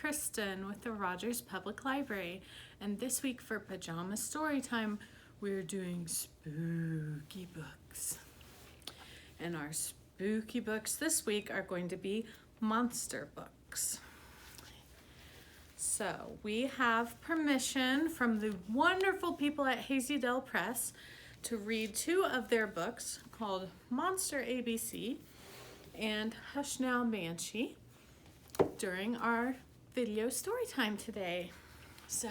Kristin with the Rogers Public Library, and this week for Pajama Storytime, we're doing spooky books. And our spooky books this week are going to be monster books. So we have permission from the wonderful people at Hazy Dell Press to read two of their books called Monster ABC and Hush Now Banshee during our video story time today. So,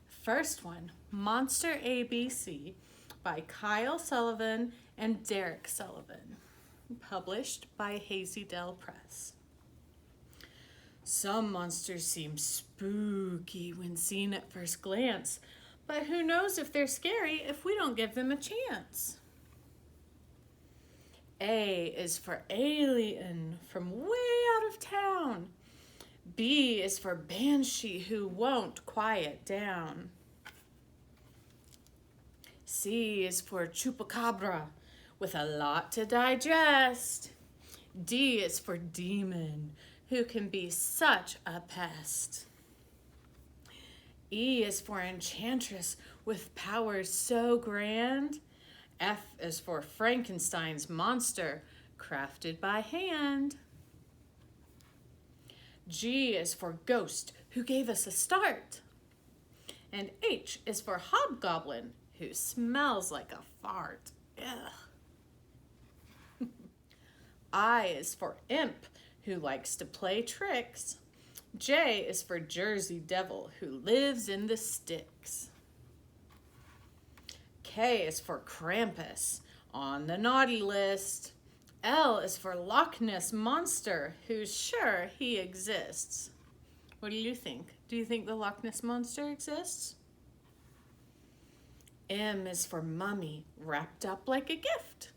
first one, Monster ABC by Kyle Sullivan and Derek Sullivan, published by Hazy Dell Press. Some monsters seem spooky when seen at first glance, but who knows if they're scary if we don't give them a chance. A is for alien from way out of town. B is for Banshee who won't quiet down. C is for Chupacabra with a lot to digest. D is for Demon who can be such a pest. E is for Enchantress with powers so grand. F is for Frankenstein's monster, crafted by hand. G is for Ghost, who gave us a start. And H is for Hobgoblin, who smells like a fart. Ugh. I is for Imp, who likes to play tricks. J is for Jersey Devil, who lives in the sticks. K is for Krampus, on the naughty list. L is for Loch Ness Monster, who's sure he exists. What do you think? Do you think the Loch Ness Monster exists? M is for Mummy, wrapped up like a gift.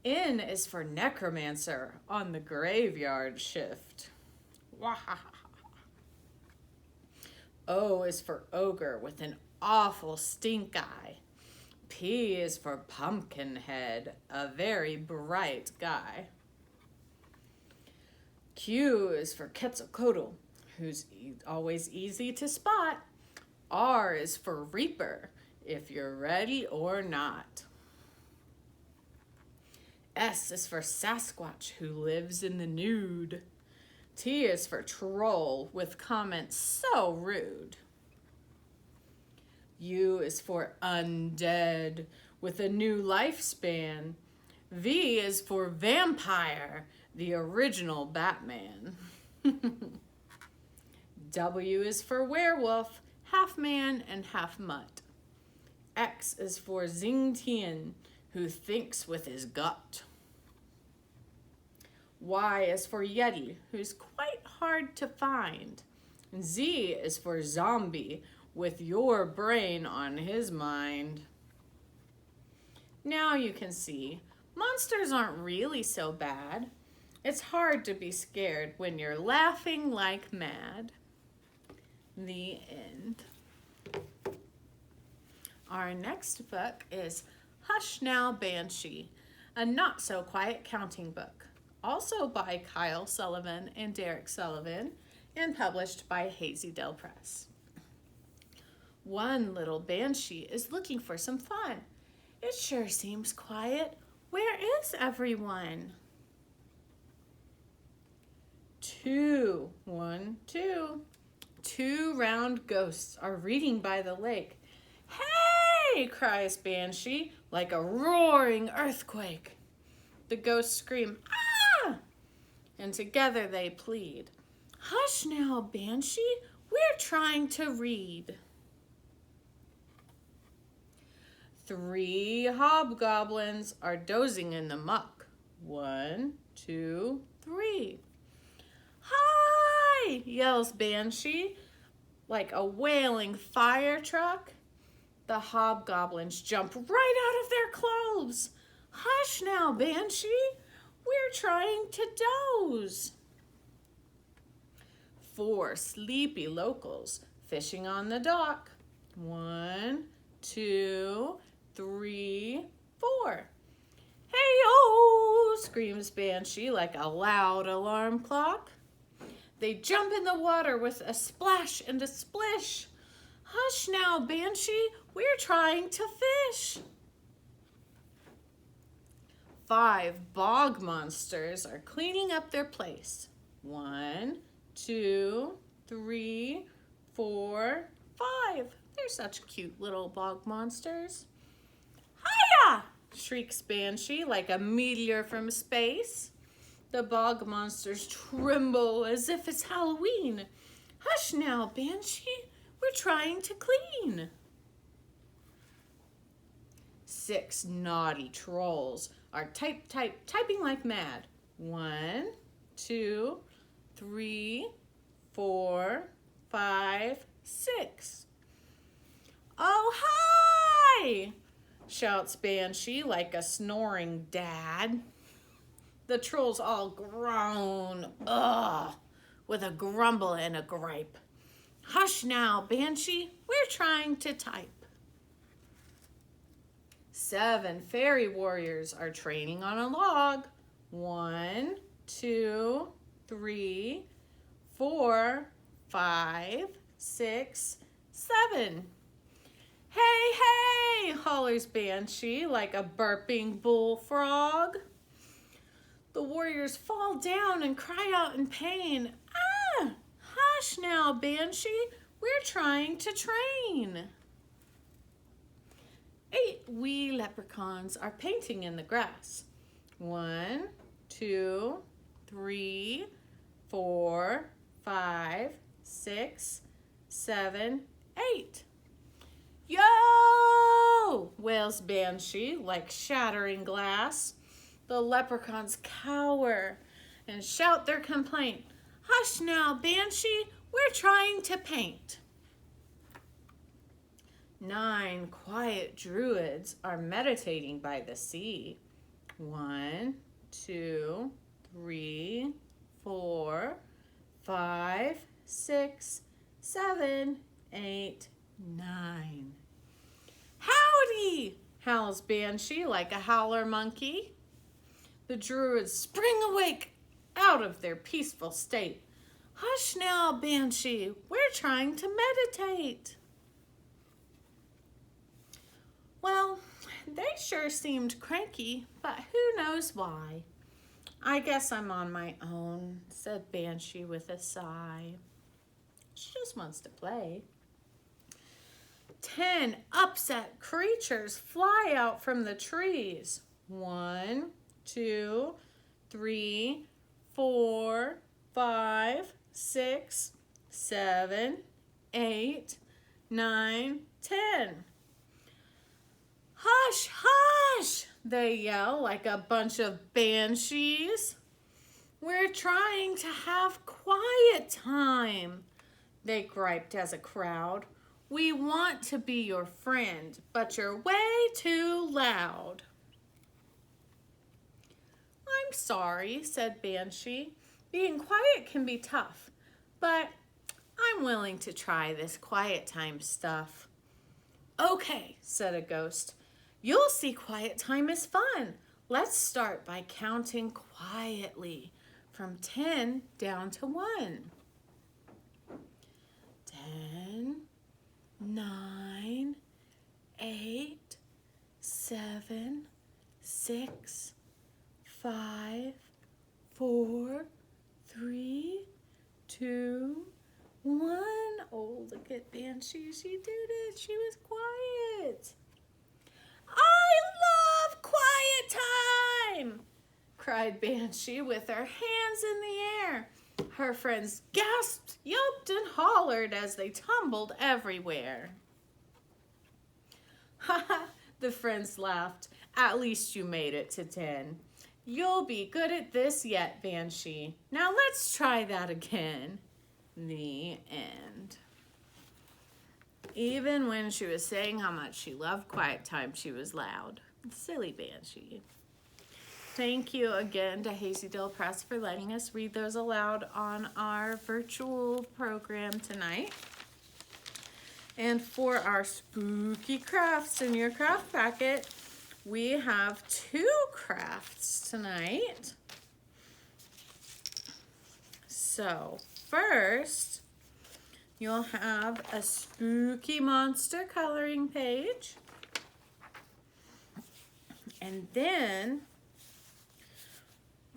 N is for Necromancer, on the graveyard shift. O is for Ogre, with an awful stink eye. P is for Pumpkinhead, a very bright guy. Q is for Quetzalcoatl, who's always easy to spot. R is for Reaper, if you're ready or not. S is for Sasquatch, who lives in the nude. T is for Troll, with comments so rude. U is for Undead, with a new lifespan. V is for Vampire, the original Batman. W is for Werewolf, half man and half mutt. X is for Xingtian, who thinks with his gut. Y is for Yeti, who's quite hard to find. Z is for Zombie, with your brain on his mind. Now you can see, monsters aren't really so bad. It's hard to be scared when you're laughing like mad. The end. Our next book is Hush Now Banshee, a not-so-quiet counting book, also by Kyle Sullivan and Derek Sullivan, and published by Hazy Dell Press. One little Banshee is looking for some fun. It sure seems quiet. Where is everyone? Two round ghosts are reading by the lake. Hey, cries Banshee, like a roaring earthquake. The ghosts scream, ah! And together they plead, hush now, Banshee, we're trying to read. 3 hobgoblins are dozing in the muck. 1, 2, 3. Hi, yells Banshee, like a wailing fire truck. The hobgoblins jump right out of their clothes. Hush now, Banshee, we're trying to doze. 4 sleepy locals fishing on the dock. 1, 2, 3, 4. Hey-oh, screams Banshee like a loud alarm clock. They jump in the water with a splash and a splish. Hush now, Banshee, we're trying to fish. 5 bog monsters are cleaning up their place. 1, 2, 3, 4, 5. They're such cute little bog monsters. Hiya! Shrieks Banshee like a meteor from space. The bog monsters tremble as if it's Halloween. Hush now, Banshee, we're trying to clean. 6 naughty trolls are typing like mad. 1, 2, 3, 4, 5, 6. Oh, hi! Shouts Banshee like a snoring dad. The trolls all groan, ugh, with a grumble and a gripe. Hush now, Banshee, we're trying to type. 7 fairy warriors are training on a log. 1, 2, 3, 4, 5, 6, 7. Hey, hey, hollers Banshee like a burping bullfrog. The warriors fall down and cry out in pain. Ah, hush now, Banshee, we're trying to train. 8 wee leprechauns are painting in the grass. 1, 2, 3, 4, 5, 6, 7, 8. Yo! Wails Banshee like shattering glass. The leprechauns cower and shout their complaint. Hush now, Banshee, we're trying to paint. 9 quiet druids are meditating by the sea. 1, 2, 3, 4, 5, 6, 7, 8, 9. Howdy! Howls Banshee like a howler monkey. The druids spring awake out of their peaceful state. Hush now, Banshee, we're trying to meditate. Well, they sure seemed cranky, but who knows why. I guess I'm on my own, said Banshee with a sigh. She just wants to play. 10 upset creatures fly out from the trees. 1, 2, 3, 4, 5, 6, 7, 8, 9, 10. Hush, hush, they yell like a bunch of banshees. We're trying to have quiet time, they griped as a crowd. We want to be your friend, but you're way too loud. I'm sorry, said Banshee. Being quiet can be tough, but I'm willing to try this quiet time stuff. Okay, said a ghost. You'll see quiet time is fun. Let's start by counting quietly from 10 down to 1. 10, 9, 8, 7, 6, 5, 4, 3, 2, 1. Oh, look at Banshee. She did it. She was quiet. I love quiet time, cried Banshee with her hands in the air. Her friends gasped, yelped, and hollered as they tumbled everywhere. Ha ha, the friends laughed. At least you made it to 10. You'll be good at this yet, Banshee. Now let's try that again. The end. Even when she was saying how much she loved quiet time, she was loud. Silly Banshee. Thank you again to Hazy Dell Press for letting us read those aloud on our virtual program tonight. And for our spooky crafts in your craft packet, we have 2 crafts tonight. So first, you'll have a spooky monster coloring page. And then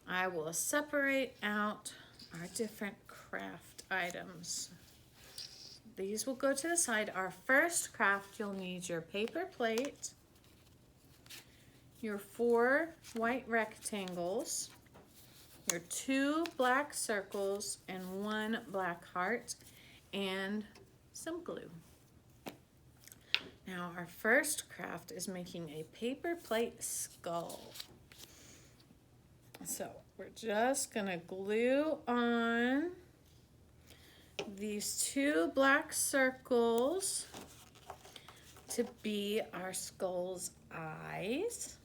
I will separate out our different craft items. These will go to the side. Our first craft, you'll need your paper plate, your 4 white rectangles, your 2 black circles, and 1 black heart, and some glue. Now our first craft is making a paper plate skull. So we're just gonna glue on these 2 black circles to be our skull's eyes.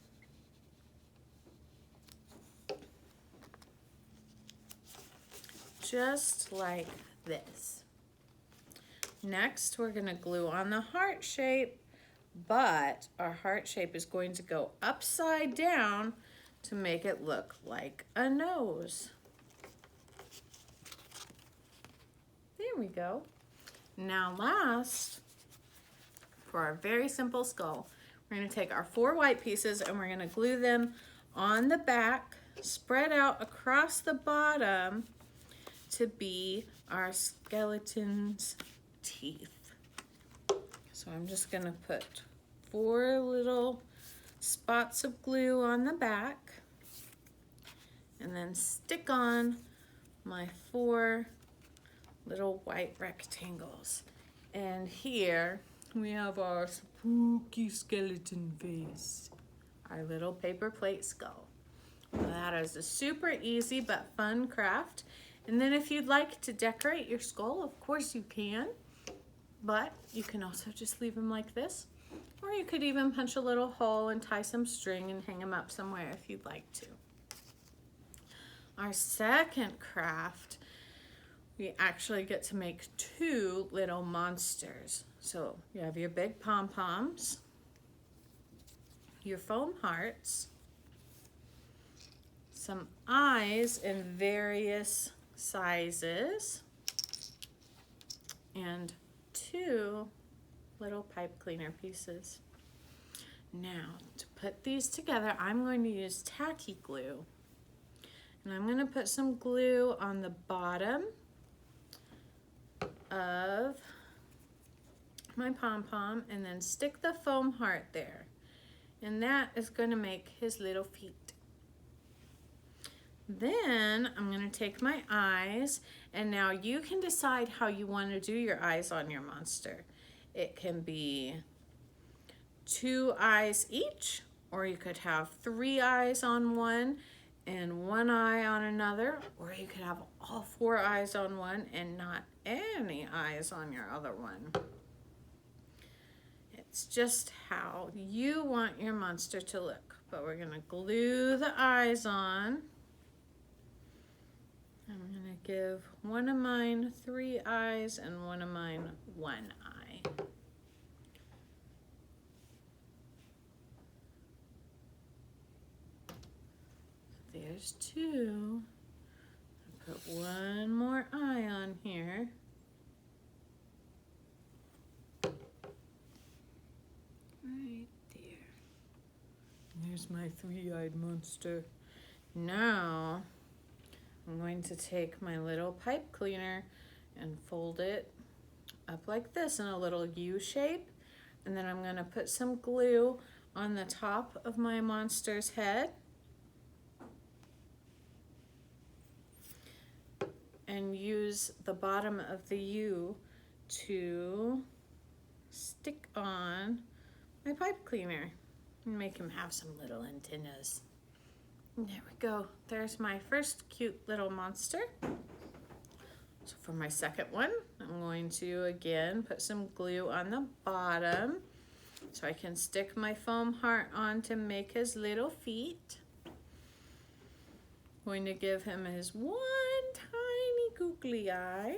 Just like this. Next, we're gonna glue on the heart shape, but our heart shape is going to go upside down to make it look like a nose. There we go. Now last, for our very simple skull, we're gonna take our 4 white pieces and we're gonna glue them on the back, spread out across the bottom to be our skeleton's teeth. So I'm just gonna put 4 little spots of glue on the back and then stick on my 4 little white rectangles. And here we have our spooky skeleton face, our little paper plate skull. That is a super easy but fun craft. And then if you'd like to decorate your skull, of course you can, but you can also just leave them like this. Or you could even punch a little hole and tie some string and hang them up somewhere if you'd like to. Our second craft, we actually get to make 2 little monsters. So you have your big pom-poms, your foam hearts, some eyes in various sizes, and 2 little pipe cleaner pieces. Now, to put these together, I'm going to use tacky glue. And I'm going to put some glue on the bottom of my pom-pom and then stick the foam heart there. And that is going to make his little feet. Then I'm going to take my eyes, and now you can decide how you want to do your eyes on your monster. It can be 2 eyes each, or you could have 3 eyes on one and 1 eye on another, or you could have all 4 eyes on one and not any eyes on your other one. It's just how you want your monster to look. But we're going to glue the eyes on. I'm going to give one of mine 3 eyes and one of mine 1 eye. There's 2. I'll put 1 more eye on here. Right there. There's my 3-eyed monster. Now, I'm going to take my little pipe cleaner and fold it up like this in a little U shape. And then I'm going to put some glue on the top of my monster's head. And use the bottom of the U to stick on my pipe cleaner and make him have some little antennas. And there we go. There's my first cute little monster. So for my second one, I'm going to again put some glue on the bottom so I can stick my foam heart on to make his little feet. Going to give him his one tiny googly eye.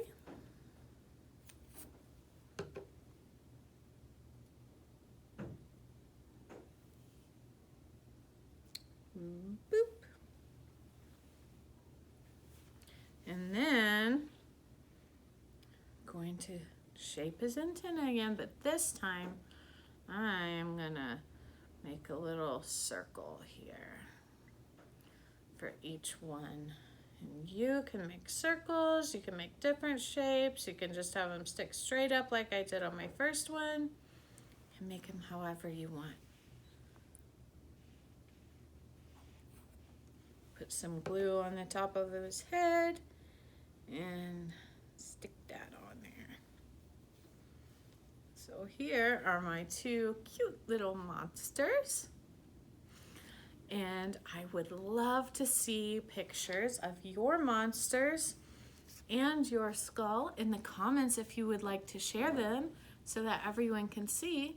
Boop. And then going to shape his antenna again, but this time I am gonna make a little circle here for each one. And you can make circles, you can make different shapes, you can just have them stick straight up like I did on my first one, and make them however you want. Put some glue on the top of his head and stick that on there. So here are my two cute little monsters. And I would love to see pictures of your monsters and your skull in the comments if you would like to share them so that everyone can see.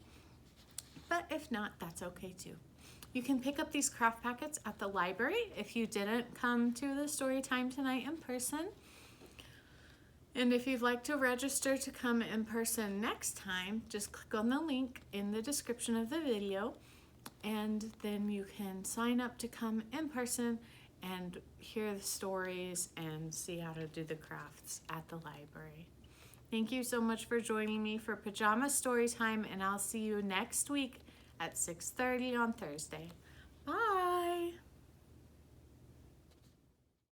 But if not, that's okay too. You can pick up these craft packets at the library if you didn't come to the story time tonight in person. And if you'd like to register to come in person next time, just click on the link in the description of the video, and then you can sign up to come in person and hear the stories and see how to do the crafts at the library. Thank you so much for joining me for Pajama Storytime, and I'll see you next week at 6:30 on Thursday. Bye!